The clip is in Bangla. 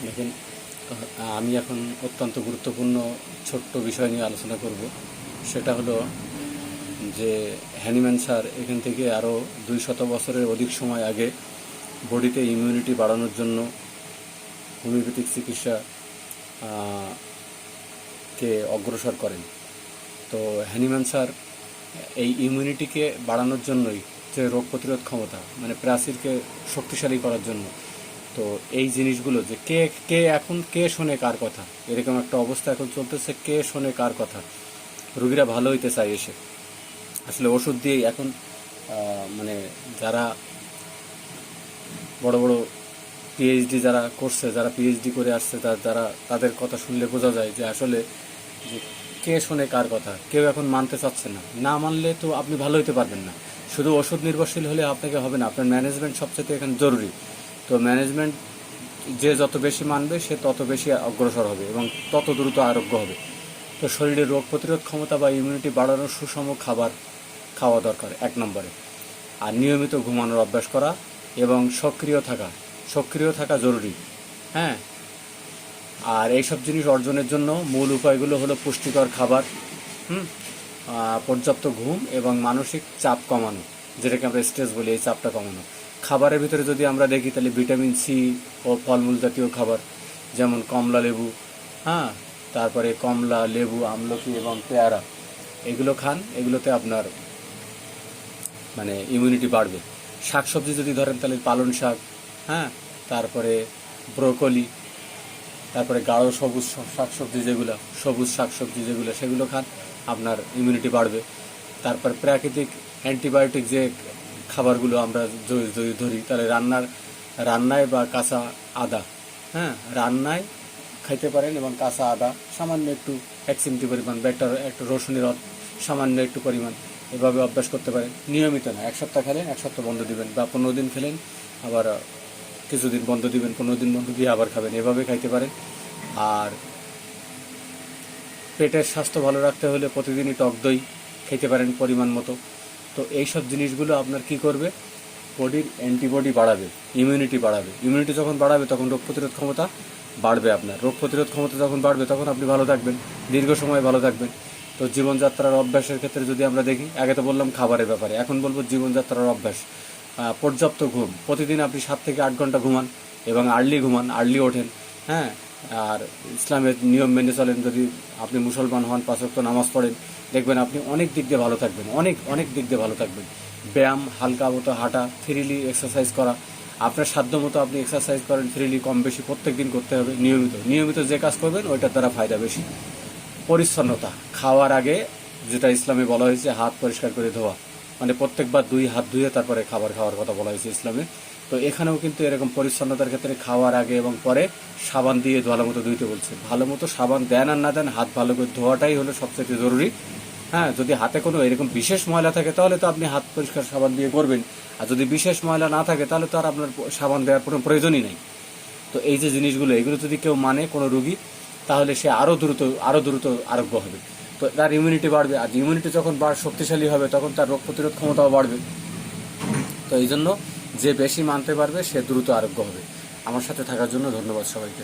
দেখুন, আমি এখন অত্যন্ত গুরুত্বপূর্ণ ছোট্ট বিষয় নিয়ে আলোচনা করব। সেটা হলো যে হ্যানিম্যান স্যার এখান থেকে আরও 200 বছরের অধিক সময় আগে বডিতে ইমিউনিটি বাড়ানোর জন্য হোমিওপ্যাথিক চিকিৎসা কে অগ্রসর করেন। তো হ্যানিম্যান স্যার এই ইমিউনিটিকে বাড়ানোর জন্যই, যে রোগ প্রতিরোধ ক্ষমতা মানে প্রাচীরকে শক্তিশালী করার জন্য, তো এই জিনিসগুলো যে কে কে এখন কে শোনে কার কথা, এরকম একটা অবস্থা এখন চলতেছে। কে শোনে কার কথা? রোগীরা ভালো হইতে চায় এসে, আসলে ওষুধ দিয়েই এখন মানে যারা বড় বড় পিএইচডি যারা করছে, যারা পিএইচডি করে আসছে, যারা তাদের কথা শুনলে বোঝা যায় যে আসলে যে কে শোনে কার কথা কেউ এখন মানতে চাচ্ছে না। না মানলে তো আপনি ভালো হইতে পারবেন না। শুধু ওষুধ নির্ভরশীল হলে আপনাকে হবে না, আপনার ম্যানেজমেন্ট সবচেয়ে এখানে জরুরি। তো ম্যানেজমেন্ট যে যত বেশি মানবে সে তত বেশি অগ্রসর হবে এবং তত দ্রুত আরোগ্য হবে। তো শরীরের রোগ প্রতিরোধ ক্ষমতা বা ইমিউনিটি বাড়ানোর সুষম খাবার খাওয়া দরকার 1 নম্বরে। আর নিয়মিত ঘুমানোর অভ্যাস করা এবং সক্রিয় থাকা জরুরি। হ্যাঁ, আর এইসব জিনিস অর্জনের জন্য মূল উপায়গুলো হলো পুষ্টিকর খাবার, পর্যাপ্ত ঘুম এবং মানসিক চাপ কমানো, যেটাকে আমরা স্ট্রেস বলি, এই চাপটা কমানো। খাবারের ভিতরে যদি আমরা দেখি তাহলে ভিটামিন সি ও ফলমূল জাতীয় খাবার, যেমন কমলা লেবু, তারপরে কমলা, লেবু, আমলকি এবং পেয়ারা, এগুলো খান। এগুলোতে আপনার মানে ইমিউনিটি বাড়বে। শাকসবজি যদি ধরেন তাহলে পালং শাক, তারপরে ব্রোকলি, তারপরে গাঢ় সবুজ শাকসবজি যেগুলো সেগুলো খান, আপনার ইমিউনিটি বাড়বে। তারপর প্রাকৃতিক অ্যান্টিবায়োটিক যে খাবারগুলো আমরা যদি ধরি তাহলে রান্নায় বা কাঁচা আদা, রান্নায় খাইতে পারেন এবং কাঁচা আদা সামান্য একটু 1 চিমটি পরিমাণ বা একটা রসুনের সামান্য একটু পরিমাণ, এভাবে অভ্যাস করতে পারেন। নিয়মিত না, 1 সপ্তাহ খেলেন 1 সপ্তাহ বন্ধ দিবেন, বা 15 দিন খেলেন আবার কিছুদিন বন্ধ দিবেন, 15 দিন বন্ধ দিয়ে আবার খাবেন, এভাবে খাইতে পারেন। আর পেটের স্বাস্থ্য ভালো রাখতে হলে প্রতিদিনই টক দই খেতে পারেন পরিমাণ মতো। তো এইসব জিনিসগুলো আপনার কি করবে? বডির অ্যান্টিবডি বাড়াবে, ইমিউনিটি বাড়াবে। ইমিউনিটি যখন বাড়াবে তখন রোগ প্রতিরোধ ক্ষমতা বাড়বে। আপনার রোগ প্রতিরোধ ক্ষমতা যখন বাড়বে তখন আপনি ভালো থাকবেন, দীর্ঘ সময় ভালো থাকবেন। তো জীবনযাত্রার অভ্যাসের ক্ষেত্রে যদি আমরা দেখি, আগে তো বললাম খাবারের ব্যাপারে, এখন বলবো জীবনযাত্রার অভ্যাস। পর্যাপ্ত ঘুম, প্রতিদিন আপনি 7 থেকে 8 ঘন্টা ঘুমান এবং আর্লি ওঠেন। আর ইসলামের নিয়ম মেনে চলেন। যদি আপনি মুসলমান হন, 5 ওয়াক্ত নামাজ পড়েন, দেখবেন আপনি অনেক দিক দিয়ে ভালো থাকবেন, অনেক দিক দিয়ে ভালো থাকবেন। ব্যায়াম, হালকা মতো হাঁটা, ফ্রিলি এক্সারসাইজ করা, আপনার সাধ্য মতো আপনি এক্সারসাইজ করেন ফ্রিলি, কম বেশি প্রত্যেক দিন করতে হবে। নিয়মিত যে কাজ করবেন ওইটার দ্বারা ফায়দা বেশি। পরিচ্ছন্নতা, খাওয়ার আগে যেটা ইসলামে বলা হয়েছে হাত পরিষ্কার করে ধোয়া, মানে প্রত্যেকবার 2 হাত ধুয়ে তারপরে খাবার খাওয়ার কথা বলা হয়েছে ইসলামে। তো এখানেও কিন্তু এরকম পরিচ্ছন্নতার ক্ষেত্রে খাওয়ার আগে এবং পরে সাবান দিয়ে ভালো মতো ধুইতে বলছে। ভালো মতো সাবান দেন আর না দেন, হাত ভালো করে ধোয়াটাই হলো সবচেয়ে জরুরি। যদি হাতে কোনো এরকম বিশেষ ময়লা থাকে তাহলে তো আপনি হাত পরিষ্কার সাবান দিয়ে করবেন, আর যদি বিশেষ ময়লা না থাকে তাহলে তো আর আপনার সাবান দেওয়ার কোনো প্রয়োজনই নেই। তো এই যে জিনিসগুলো, এগুলো যদি কেউ মানে কোনো রোগী, তাহলে সে আরও দ্রুত আরোগ্য হবে। তো তার ইমিউনিটি বাড়বে, আর ইমিউনিটি যখন শক্তিশালী হবে তখন তার রোগ প্রতিরোধ ক্ষমতাও বাড়বে। তো এই জন্য যে বেশি মানতে পারবে সে দ্রুত আরোগ্য হবে। আমার সাথে থাকার জন্য ধন্যবাদ সবাইকে।